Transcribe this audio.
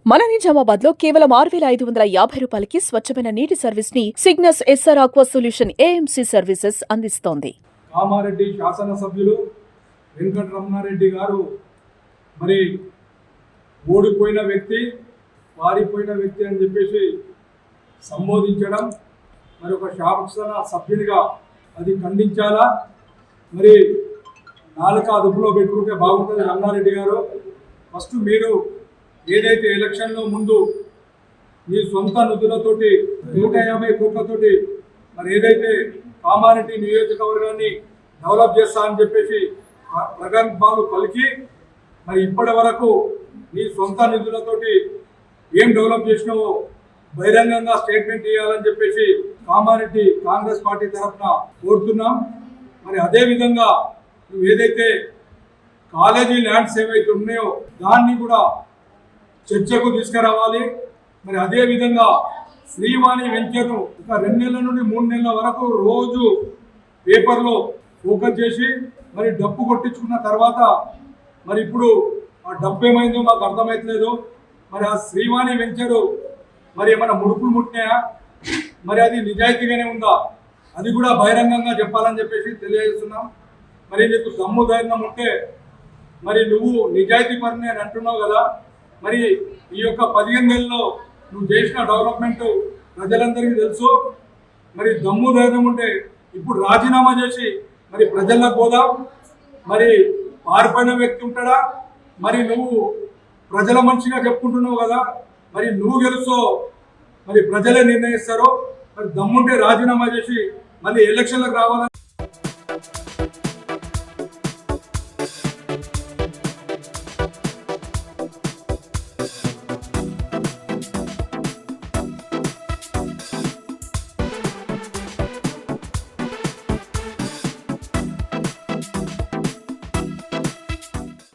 మన నిజామాబాద్ లో కేవలం 6,550 రూపాయలకి స్వచ్ఛమైన నీటి సర్వీస్ ని Cygnus SR aqua solution AMC services అందిస్తోంది. కామారెడ్డి శాసనసభ్యులు వెంకటరమణారెడ్డి గారు మరి ఓడిపోయిన వ్యక్తి, పారిపోయిన వ్యక్తి అని చెప్పేసి సంబోధించడం మరి ఒక శాసన సభ్యునిగా అది ఖండించాలా? మరి నాలుక అదుపులో పెట్టుకుంటే బాగుంటుంది. రమణారెడ్డి గారు, ఫస్ట్ మీరు ఏదైతే ఎలక్షన్లో ముందు మీ సొంత నిధులతోటి 150 కోట్లతోటి మరి ఏదైతే కామారెడ్డి నియోజకవర్గాన్ని డెవలప్ చేస్తా అని చెప్పేసి ప్రగల్భాలు పలికి మరి ఇప్పటి వరకు మీ సొంత నిధులతోటి ఏం డెవలప్ చేసినావో బహిరంగంగా స్టేట్మెంట్ ఇవ్వాలని చెప్పేసి కామారెడ్డి కాంగ్రెస్ పార్టీ తరఫున కోరుతున్నాం. మరి అదేవిధంగా నువ్వు ఏదైతే కాలేజీ ల్యాండ్స్ ఏవైతే ఉన్నాయో దాన్ని కూడా చర్చకు తీసుకురావాలి. మరి అదేవిధంగా శ్రీవాణి వెంచర్ను ఒక 2 నెలల నుండి 3 నెలల వరకు రోజు పేపర్లో ఫోకస్ చేసి మరి డబ్బు కొట్టించుకున్న తర్వాత మరి ఇప్పుడు ఆ డబ్బు ఏమైందో మాకు అర్థమవుతలేదు. మరి ఆ శ్రీవాణి వెంచరు మరి ఏమైనా ముడుపులు ముట్టినాయా, మరి అది నిజాయితీగానే ఉందా, అది కూడా బహిరంగంగా చెప్పాలని చెప్పేసి తెలియజేస్తున్నాం. మరి నీకు దమ్ము ధైర్యం ఉంటే మరి నువ్వు నిజాయితీ పని అని అంటున్నావు కదా, మరి ఈ యొక్క 15 నెలల్లో నువ్వు చేసిన డెవలప్మెంట్ ప్రజలందరికీ తెలుసు. మరి దమ్ము ధైర్యం ఉంటే ఇప్పుడు రాజీనామా చేసి మరి ప్రజల్లో పోదాం. మరి పారిపోయిన వ్యక్తి ఉంటాడా? మరి నువ్వు ప్రజల మనిషిగా చెప్పుకుంటున్నావు కదా, మరి నువ్వు గెలుసో మరి ప్రజలే నిర్ణయిస్తారు. మరి దమ్ముంటే రాజీనామా చేసి మళ్ళీ ఎలక్షన్లకు రావాలని